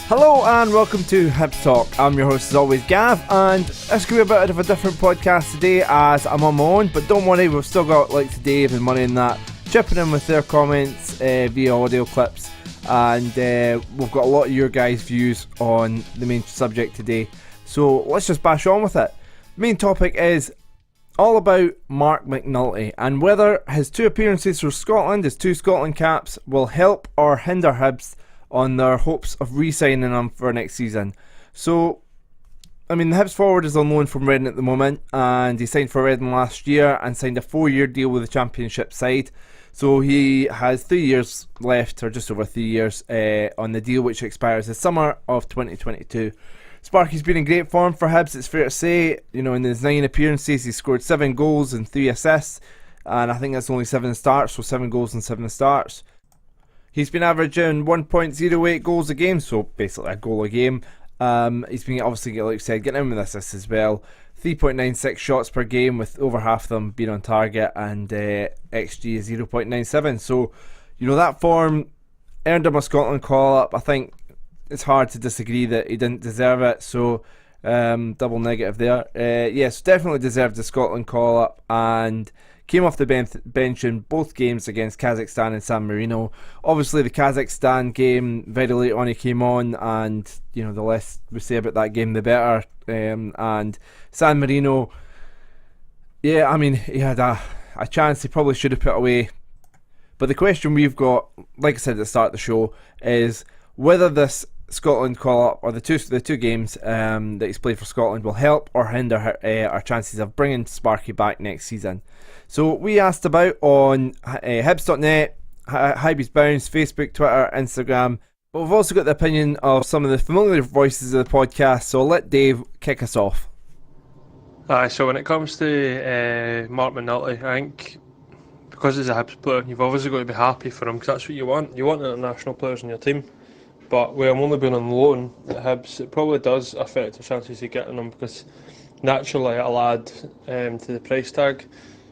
Hello and welcome to Hibs Talk. I'm your host as always, Gav, and it's going to be a bit of a different podcast today as I'm on my own, but don't worry, we've still got like Dave and Money and that chipping in with their comments via audio clips, and we've got a lot of your guys' views on the main subject today, so let's just bash on with it. Main topic is all about Mark McNulty and whether his 2 appearances for Scotland, his 2 Scotland caps, will help or hinder Hibs on their hopes of re-signing him for next season. So, I mean, the Hibs forward is on loan from Reading at the moment, and he signed for Reading last year and signed a 4-year deal with the Championship side. So he has 3 years left, or just over 3 years, on the deal, which expires this summer of 2022. Sparky's been in great form for Hibs, it's fair to say. You know, in his 9 appearances, he scored 7 goals and 3 assists, and I think that's only 7 starts, so 7 goals and 7 starts. He's been averaging 1.08 goals a game, so basically a goal a game. He's been obviously, like I said, getting in with assists as well. 3.96 shots per game, with over half of them being on target, and XG is 0.97. So, you know, that form earned him a Scotland call-up. I think it's hard to disagree that he didn't deserve it, so double negative there. Yes, definitely deserved the Scotland call-up, and came off the bench in both games against Kazakhstan and San Marino. Obviously, the Kazakhstan game, very late on he came on, and you know, the less we say about that game, the better. And San Marino, yeah, I mean, he had a chance he probably should have put away. But the question we've got, like I said at the start of the show, is whether this Scotland call-up, or the two games that he's played for Scotland, will help or hinder our chances of bringing Sparky back next season. So we asked about on Hibs.net, Hibs Bounce, Facebook, Twitter, Instagram. But we've also got the opinion of some of the familiar voices of the podcast, so I'll let Dave kick us off. So when it comes to Mark McNulty, I think because he's a Hibs player, you've obviously got to be happy for him, because that's what you want. You want international players in your team. But with him only being on loan at Hibs, it probably does affect the chances of getting him, because naturally it'll add to the price tag.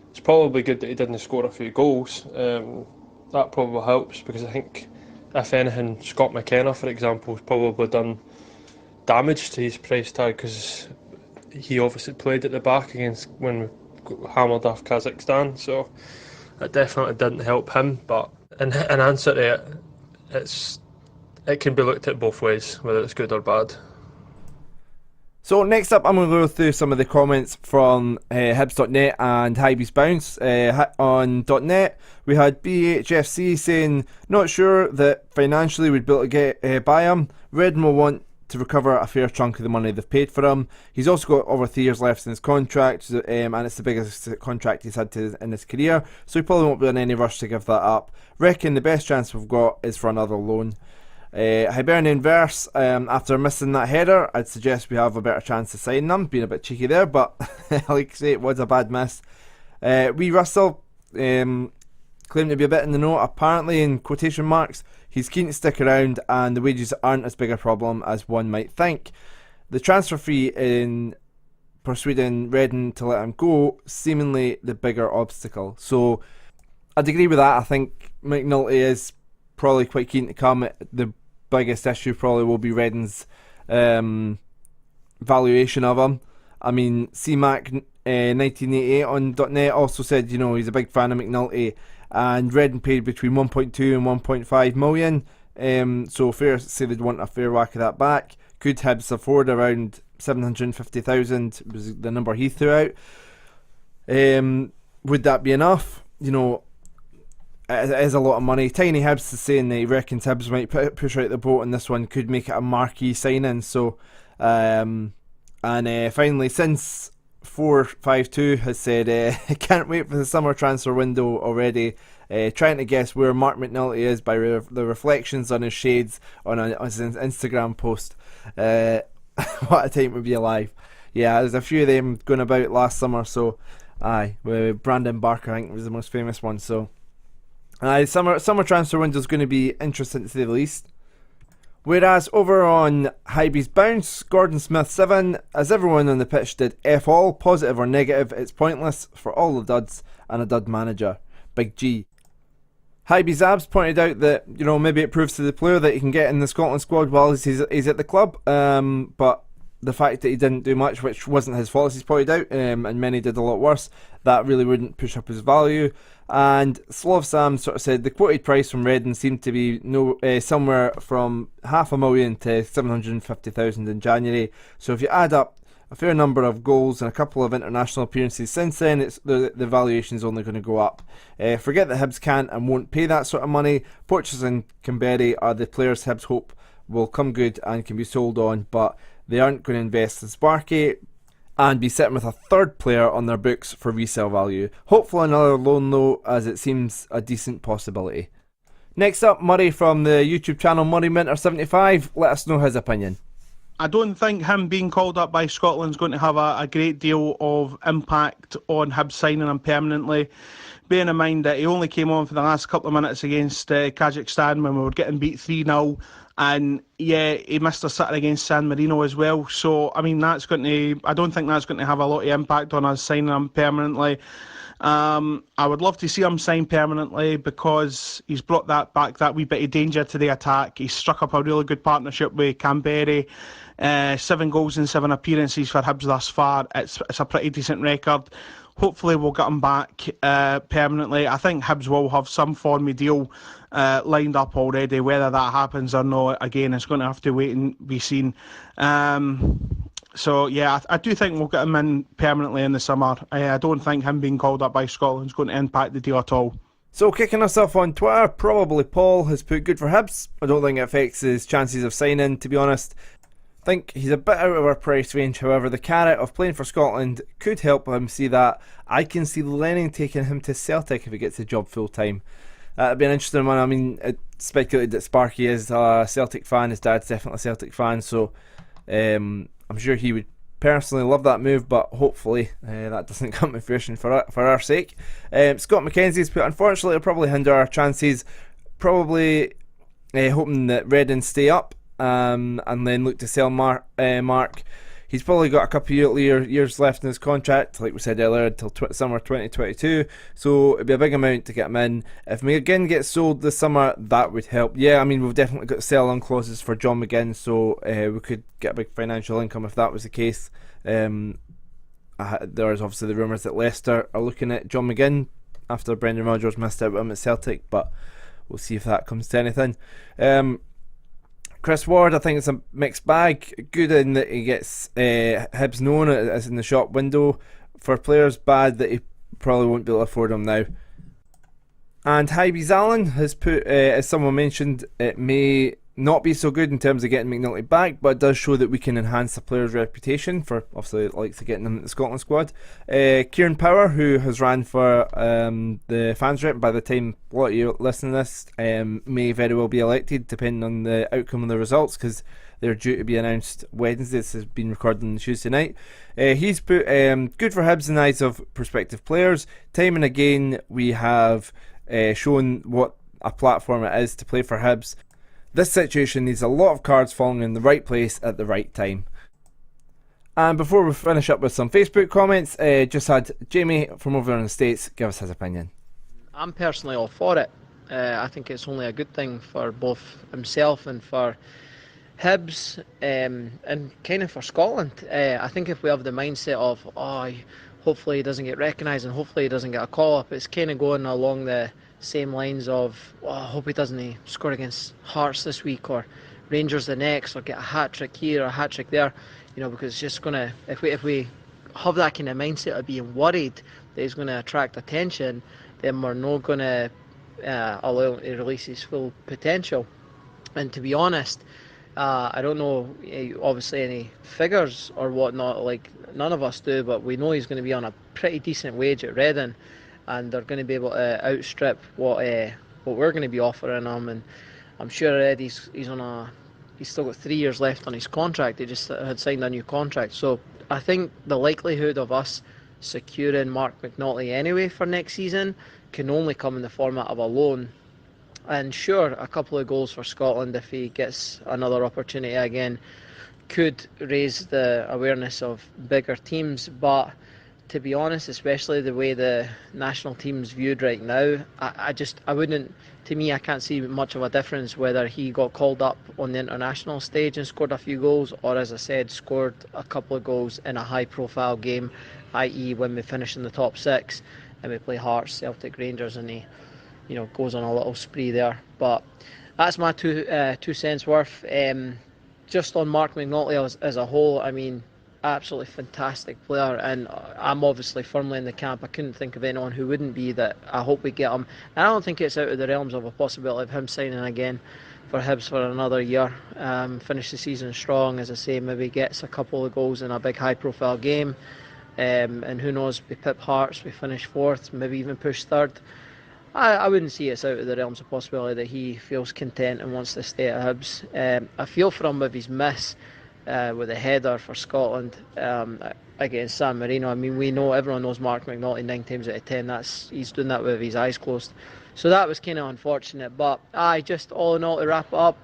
It's probably good that he didn't score a few goals. That probably helps, because I think, if anything, Scott McKenna, for example, has probably done damage to his price tag, because he obviously played at the back against when we hammered off Kazakhstan, so it definitely didn't help him. But in answer to it, it can be looked at both ways, whether it's good or bad. So next up, I'm going to go through some of the comments from Hibs.net and Hibs Bounce. On .net, we had BHFC saying, not sure that financially we'd be able to get by him. Redden will want to recover a fair chunk of the money they've paid for him. He's also got over 3 years left in his contract, and it's the biggest contract he's had in his career, so he probably won't be in any rush to give that up. Reckon the best chance we've got is for another loan. Hibernian Verse, after missing that header, I'd suggest we have a better chance of signing them. Being a bit cheeky there, but like I say, it was a bad miss. Wee Russell claimed to be a bit in the know. Apparently, in quotation marks, he's keen to stick around, and the wages aren't as big a problem as one might think. The transfer fee in persuading Reading to let him go, seemingly the bigger obstacle. So I'd agree with that. I think McNulty is probably quite keen to come. The biggest issue probably will be Reading's valuation of him. I mean, CMAC 1988 on .net also said, you know, he's a big fan of McNulty, and Reading paid between 1.2 and 1.5 million. So fair to say they'd want a fair whack of that back. Could Hibs afford around 750,000 was the number he threw out. Would that be enough? You know, it is a lot of money. Tiny Hibs is saying that he reckons Hibs might push out the boat on this one, could make it a marquee signing. So, finally, since 452 has said, can't wait for the summer transfer window already. Trying to guess where Mark McNulty is by the reflections on his shades on his Instagram post. What a time to be alive. Yeah, there's a few of them going about last summer. So, Brandon Barker, I think, was the most famous one. So, summer transfer window is going to be interesting to say the least. Whereas over on Hibs Bounce, Gordon Smith 7, as everyone on the pitch did F all, positive or negative, it's pointless for all the duds and a dud manager. Big G. Hibs Abs pointed out that, you know, maybe it proves to the player that he can get in the Scotland squad while he's at the club, but the fact that he didn't do much, which wasn't his fault, as he's pointed out, and many did a lot worse, that really wouldn't push up his value. And Slav Sam sort of said the quoted price from Redden seemed to be somewhere from $500,000 to 750,000 in January. So if you add up a fair number of goals and a couple of international appearances since then, the valuation is only going to go up. Forget that Hibs can't and won't pay that sort of money. Porteous and Canberra are the players Hibs hope will come good and can be sold on, but they aren't going to invest in Sparky and be sitting with a third player on their books for resale value. Hopefully another loan though, as it seems a decent possibility. Next up, Murray from the YouTube channel Murray Minter75. Let us know his opinion. I don't think him being called up by Scotland is going to have a great deal of impact on Hibs signing him permanently. Bearing in mind that he only came on for the last couple of minutes against Kazakhstan when we were getting beat 3-0. And yeah, he missed a sitter against San Marino as well. So, I mean, I don't think that's going to have a lot of impact on us signing him permanently. I would love to see him sign permanently because he's brought back that wee bit of danger to the attack. He's struck up a really good partnership with Canberra. 7 goals in 7 appearances for Hibs thus far. It's a pretty decent record. Hopefully we'll get him back permanently. I think Hibs will have some form of deal lined up already. Whether that happens or not, again, it's going to have to wait and be seen. So yeah, I do think we'll get him in permanently in the summer. I don't think him being called up by Scotland is going to impact the deal at all. So kicking us off on Twitter, probably Paul has put good for Hibs. I don't think it affects his chances of signing, to be honest. I think he's a bit out of our price range, however the carrot of playing for Scotland could help him see that. I can see Lennon taking him to Celtic if he gets the job full time. That'd be an interesting one. I mean, it's speculated that Sparky is a Celtic fan, his dad's definitely a Celtic fan, so I'm sure he would personally love that move, but hopefully that doesn't come to fruition for our sake. Scott McKenzie's put, unfortunately it'll probably hinder our chances, probably hoping that Redden stay up and then look to sell Mark. He's probably got a couple of years left in his contract, like we said earlier, until summer 2022, so it'd be a big amount to get him in. If McGinn gets sold this summer, that would help. Yeah, I mean, we've definitely got sell-on clauses for John McGinn, so we could get a big financial income if that was the case. There's obviously the rumours that Leicester are looking at John McGinn after Brendan Rodgers missed out with him at Celtic, but we'll see if that comes to anything. Chris Ward, I think it's a mixed bag. Good in that he gets Hibs known as in the shop window for players. Bad that he probably won't be able to afford them now. And Hibs Allen has put, as someone mentioned, it may not be so good in terms of getting McNulty back, but it does show that we can enhance the player's reputation for obviously likes of getting them in the Scotland squad. Kieran Power, who has ran for the fans rep, by the time a lot of you listen to this, may very well be elected depending on the outcome of the results, because they're due to be announced Wednesday. This has been recorded on Tuesday night. He's put good for Hibs in the eyes of prospective players. Time and again we have shown what a platform it is to play for Hibs. This situation needs a lot of cards falling in the right place at the right time. And before we finish up with some Facebook comments, just had Jamie from over in the States give us his opinion. I'm personally all for it. I think it's only a good thing for both himself and for Hibs and kind of for Scotland. I think if we have the mindset of, hopefully he doesn't get recognised and hopefully he doesn't get a call up, it's kind of going along the same lines of, I hope he doesn't score against Hearts this week or Rangers the next, or get a hat-trick here or a hat-trick there, because it's just going to, if we have that kind of mindset of being worried that he's going to attract attention, then we're not going to allow him to release his full potential. And to be honest, I don't know obviously any figures or whatnot, like none of us do, but we know he's going to be on a pretty decent wage at Reading, and they're going to be able to outstrip what we're going to be offering him. And I'm sure already he's still got 3 years left on his contract. He just had signed a new contract. So I think the likelihood of us securing Mark McNulty anyway for next season can only come in the format of a loan. And sure, a couple of goals for Scotland if he gets another opportunity again could raise the awareness of bigger teams, but to be honest, especially the way the national team's viewed right now, I wouldn't. To me, I can't see much of a difference whether he got called up on the international stage and scored a few goals, or, as I said, scored a couple of goals in a high-profile game, i.e., when we finish in the top 6 and we play Hearts, Celtic, Rangers, and he, goes on a little spree there. But that's my two cents worth. Just on Mark McNulty as a whole, I mean, absolutely fantastic player, and I'm obviously firmly in the camp. I couldn't think of anyone who wouldn't be, that I hope we get him. And I don't think it's out of the realms of a possibility of him signing again for Hibs for another year. Finish the season strong, as I say, maybe gets a couple of goals in a big high profile game, and who knows, we pip Hearts, we finish 4th, maybe even push 3rd. I wouldn't see it's out of the realms of possibility that he feels content and wants to stay at Hibs. I feel for him with his miss with a header for Scotland against San Marino. I mean, everyone knows Mark McNulty 9 times out of 10. He's doing that with his eyes closed. So that was kind of unfortunate. But just all in all, to wrap it up,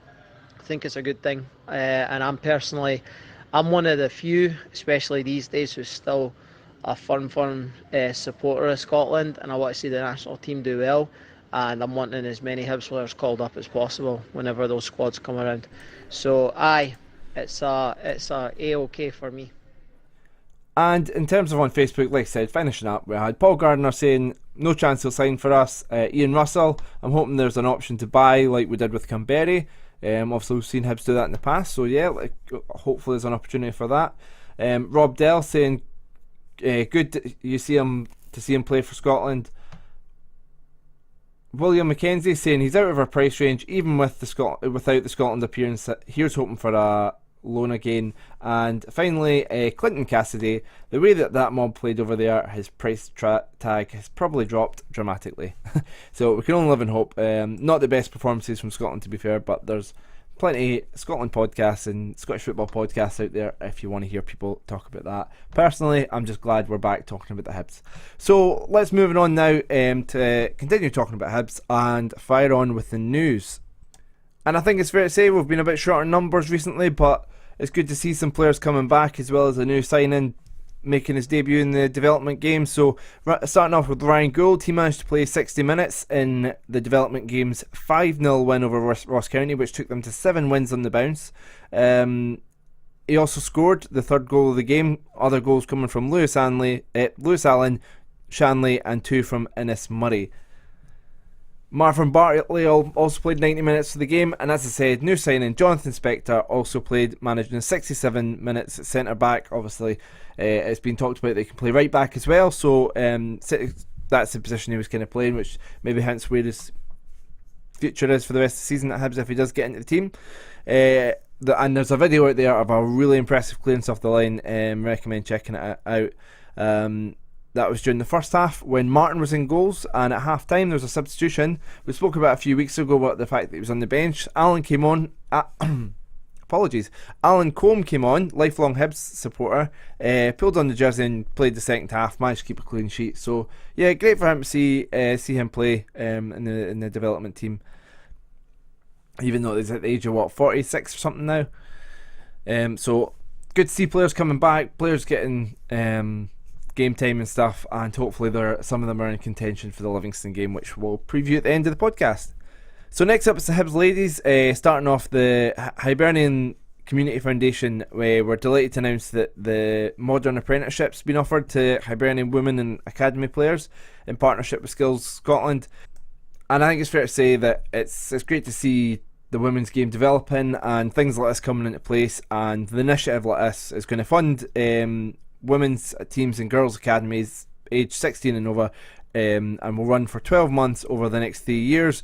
I think it's a good thing. And I'm one of the few, especially these days, who's still a firm supporter of Scotland, and I want to see the national team do well. And I'm wanting as many Hibs players called up as possible whenever those squads come around. So it's a A-OK for me. And in terms of on Facebook, like I said, finishing up, we had Paul Gardner saying no chance he'll sign for us. Ian Russell, I'm hoping there's an option to buy like we did with Camberry. Obviously we've seen Hibs do that in the past, so yeah, hopefully there's an opportunity for that. Rob Dell saying good to see him play for Scotland. William McKenzie saying he's out of our price range even without the Scotland appearance. Here's hoping for a loan again. And finally, Clinton Cassidy, the way that mob played over there, his price tag has probably dropped dramatically. So we can only live in hope. Not the best performances from Scotland, to be fair, but there's plenty Scotland podcasts and Scottish football podcasts out there if you want to hear people talk about that. Personally, I'm just glad we're back talking about the Hibs. So let's move on now to continue talking about Hibs and fire on with the news. And I think it's fair to say we've been a bit short on numbers recently, but it's good to see some players coming back, as well as a new signing making his debut in the development game. So starting off with Ryan Gould, he managed to play 60 minutes in the development game's 5-0 win over Ross County, which took them to 7 wins on the bounce. He also scored the 3rd goal of the game, other goals coming from Lewis Allen, Shanley, and 2 from Innes Murray. Marvin Bartley also played 90 minutes for the game, and as I said, new signing Jonathan Spector also played, managing 67 minutes at centre back. Obviously, it's been talked about that he can play right back as well, so that's the position he was kind of playing, which maybe hence where his future is for the rest of the season at Hibs if he does get into the team. And there's a video out there of a really impressive clearance off the line. Recommend checking it out. That was during the first half when Martin was in goals, and at half time there was a substitution. We spoke about a few weeks ago about the fact that he was on the bench. Alan came on. Alan Combe came on, lifelong Hibs supporter, pulled on the jersey and played the second half, managed to keep a clean sheet. So yeah, great for him to see him play in the development team, even though he's at the age of 46 or something now. So good to see players coming back, players getting game time and stuff, and hopefully some of them are in contention for the Livingston game, which we'll preview at the end of the podcast. So next up is the Hibs ladies, starting off the Hibernian Community Foundation. We're delighted to announce that the modern apprenticeship's been offered to Hibernian women and academy players in partnership with Skills Scotland. And I think it's fair to say that it's great to see the women's game developing and things like this coming into place, and the initiative like this is going to fund women's teams and girls' academies aged 16 and over, and will run for 12 months over the next 3 years,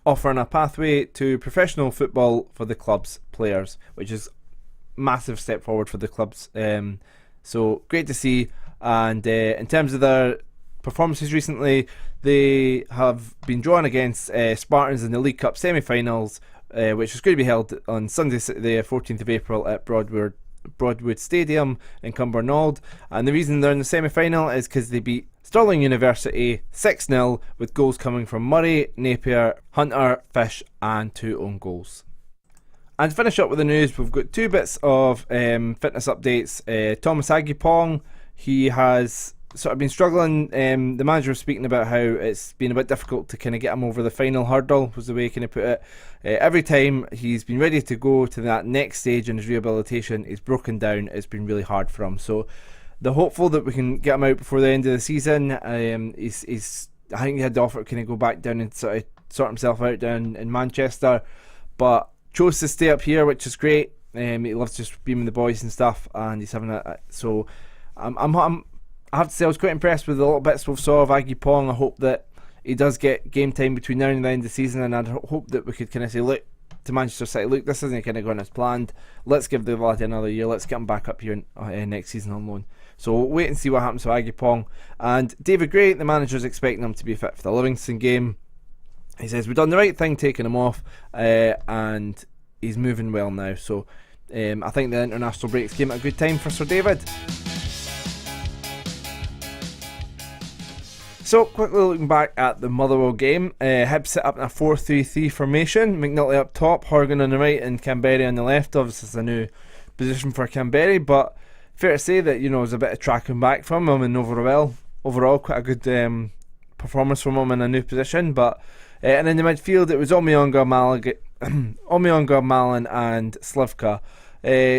offering a pathway to professional football for the club's players, which is a massive step forward for the clubs. So great to see. And in terms of their performances recently, they have been drawn against Spartans in the League Cup semi-finals, which is going to be held on Sunday the 14th of April at Broadwood Stadium in Cumbernauld. And the reason they're in the semi-final is because they beat Stirling University 6-0 with goals coming from Murray, Napier, Hunter, Fish and 2 own goals. And to finish up with the news, we've got 2 bits of fitness updates. Thomas Agipong, he has sort of been struggling. The manager was speaking about how it's been a bit difficult to kind of get him over the final hurdle, was the way he kind of put it. Every time he's been ready to go to that next stage in his rehabilitation, he's broken down. It's been really hard for him. So they're hopeful that we can get him out before the end of the season. I think he had the offer to kind of go back down and sort himself out down in Manchester, but chose to stay up here, which is great. He loves just being with the boys and stuff, and he's having so I have to say I was quite impressed with the little bits we saw of Aggie Pong. I hope that he does get game time between now and the end of the season, and I hope that we could kind of say, look, to Manchester City, look, this isn't kind of going as planned. Let's give the lad another year. Let's get him back up here next season on loan. So we'll wait and see what happens with Aggie Pong. And David Gray, the manager's expecting him to be fit for the Livingston game. He says we've done the right thing taking him off, and he's moving well now. So I think the international breaks came at a good time for Sir David. So, quickly looking back at the Motherwell game, Hibs set up in a 4-3-3 formation. McNulty up top, Horgan on the right, and Canberry on the left. Obviously, it's a new position for Canberry, but fair to say that, you know, there's a bit of tracking back from him, and overall quite a good performance from him in a new position. But and in the midfield, it was Omiyonga, Malin, and Slivka.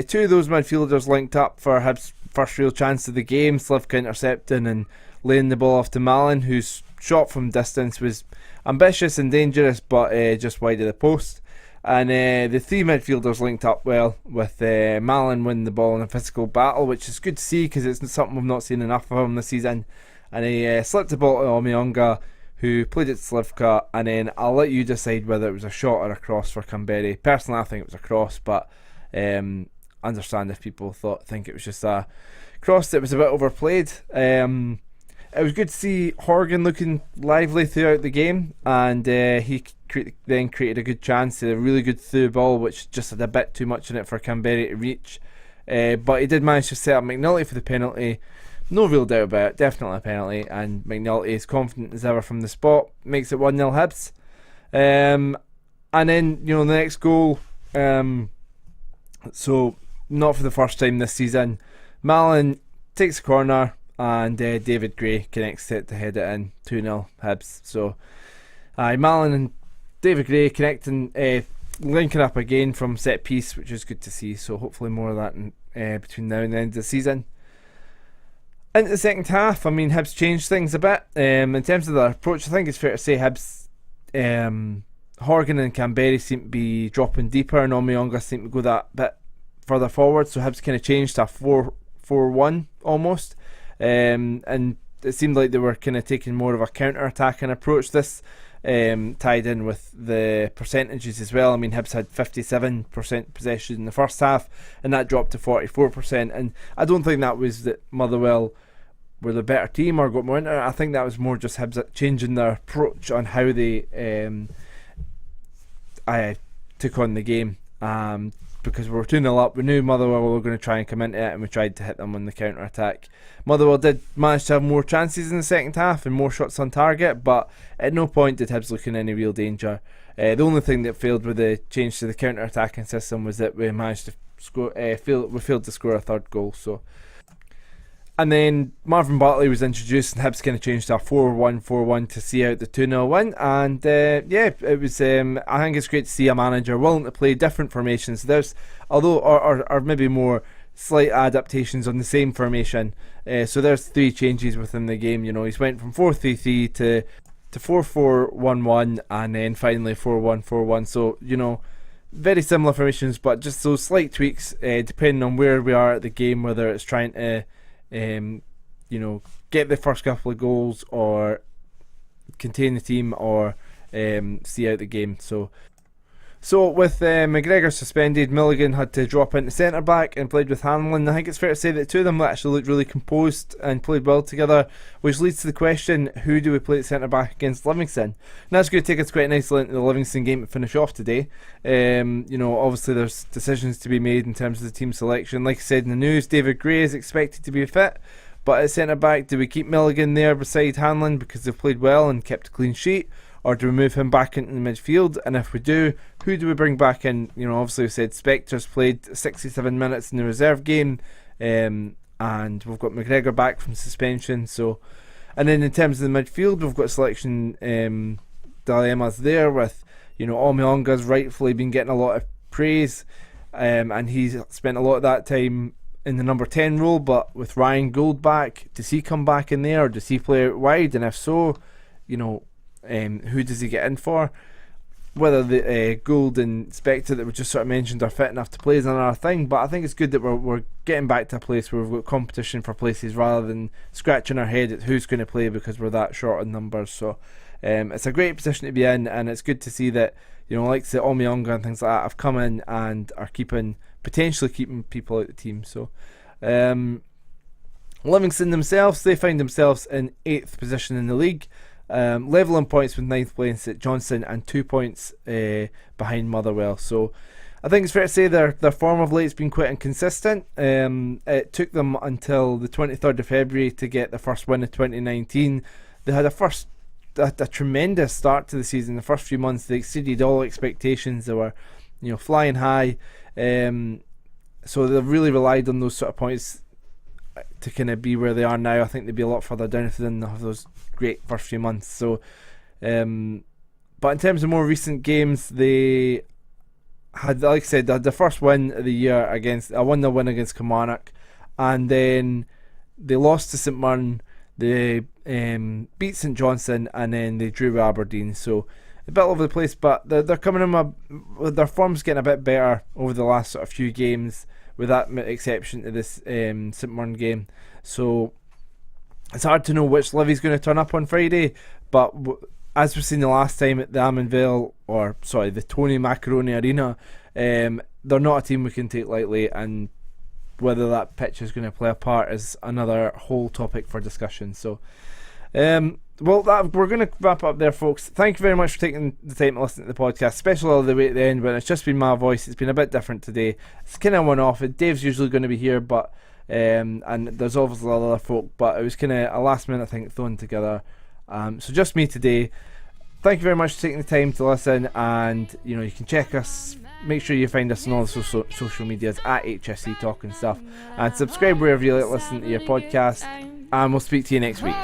Two of those midfielders linked up for Hibs' first real chance of the game. Slivka intercepting and laying the ball off to Malin, whose shot from distance was ambitious and dangerous, but just wide of the post. And the three midfielders linked up well, with Malin winning the ball in a physical battle, which is good to see because it's something we've not seen enough of him this season. And he slipped the ball to Omiyonga, who played it to Slivka, and then I'll let you decide whether it was a shot or a cross for Canberry. Personally, I think it was a cross, but understand if people think it was just a cross that was a bit overplayed. It was good to see Horgan looking lively throughout the game, and he then created a good chance, a really good through ball, which just had a bit too much in it for Canberry to reach. But he did manage to set up McNulty for the penalty. No real doubt about it, definitely a penalty, and McNulty is confident as ever from the spot, makes it 1-0 Hibs. And then, you know, the next goal, so not for the first time this season, Malin takes a corner, and David Gray connects it to head it in, 2-0 Hibs. So Malin and David Gray connecting, linking up again from set piece, which is good to see. So hopefully more of that between now and the end of the season. Into the second half, I mean, Hibs changed things a bit in terms of their approach. I think it's fair to say Hibs, Horgan and Canberry seem to be dropping deeper, and Omiyonga seem to go that bit further forward. So Hibs kind of changed to a 4-4-1 almost. And it seemed like they were kind of taking more of a counter-attacking approach. This tied in with the percentages as well. I mean, Hibs had 57% possession in the first half, and that dropped to 44%. And I don't think that was that Motherwell were the better team or got more into it. I think that was more just Hibs changing their approach on how they took on the game. Because we were 2-0 up, we knew Motherwell were going to try and come into it, and we tried to hit them on the counter-attack. Motherwell did manage to have more chances in the second half and more shots on target, but at no point did Hibs look in any real danger. The only thing that failed with the change to the counter-attacking system was that we managed to score. We failed to score a third goal. So, and then Marvin Bartley was introduced, and Hibs kind of changed to a 4-1-4-1 to see out the 2-0 win. And it was. I think it's great to see a manager willing to play different formations. There's, or maybe more slight adaptations on the same formation. So there's three changes within the game. You know, he's went from 4-3-3 to 4-4-1-1, and then finally 4-1-4-1. So, you know, very similar formations, but just those slight tweaks depending on where we are at the game, whether it's trying to get the first couple of goals or contain the team or see out the game. So with McGregor suspended, Milligan had to drop into centre back and played with Hanlon. I think it's fair to say that two of them actually looked really composed and played well together, which leads to the question, who do we play at centre back against Livingston? And that's going to take us quite nicely into the Livingston game to finish off today. Obviously there's decisions to be made in terms of the team selection. Like I said in the news, David Gray is expected to be fit, but at centre back, do we keep Milligan there beside Hanlon because they've played well and kept a clean sheet? Or do we move him back into the midfield? And if we do, who do we bring back in? You know, obviously we said Spector's played 67 minutes in the reserve game, and and we've got McGregor back from suspension. So, and then in terms of the midfield, we've got selection dilemmas there with, Omionga's rightfully been getting a lot of praise, and he's spent a lot of that time in the number 10 role, but with Ryan Gould back, does he come back in there, or does he play out wide? And if so, who does he get in for? Whether the Gould and Spector that we just sort of mentioned are fit enough to play is another thing, but I think it's good that we're getting back to a place where we've got competition for places rather than scratching our head at who's going to play because we're that short on numbers. So it's a great position to be in, and it's good to see that, like the Omiyonga and things like that have come in and are potentially keeping people out of the team. So Livingston themselves, they find themselves in 8th position in the league. Level in points with 9th place St Johnstone and 2 points behind Motherwell. So I think it's fair to say their form of late has been quite inconsistent. It took them until the 23rd of February to get the first win of 2019. They had a tremendous start to the season. The first few months they exceeded all expectations. They were flying high, so they really relied on those sort of points to kind of be where they are now. I think they'd be a lot further down if they didn't have those great first few months. So, but in terms of more recent games, they had, like I said, they had the first win of the year against a 1-0 win against Kilmarnock, and then they lost to St Mirren. They beat St Johnstone, and then they drew with Aberdeen. So a bit all over the place, but they're coming in. Their form's getting a bit better over the last sort of few games, with that exception to this St Mirren game. So it's hard to know which Livy's going to turn up on Friday, but as we've seen the last time at the the Tony Macaroni Arena, they're not a team we can take lightly, and whether that pitch is going to play a part is another whole topic for discussion. So we're going to wrap up there, folks. Thank you very much for taking the time to listen to the podcast, especially all the way at the end when it's just been my voice. It's been a bit different today. It's kind of one-off. Dave's usually going to be here, but and there's obviously other folk, but it was kind of a last minute thing thrown together. So just me today. Thank you very much for taking the time to listen, and you can check us. Make sure you find us on all the social medias at HSC Talk and stuff, and subscribe wherever you like listen to your podcast, and we'll speak to you next week.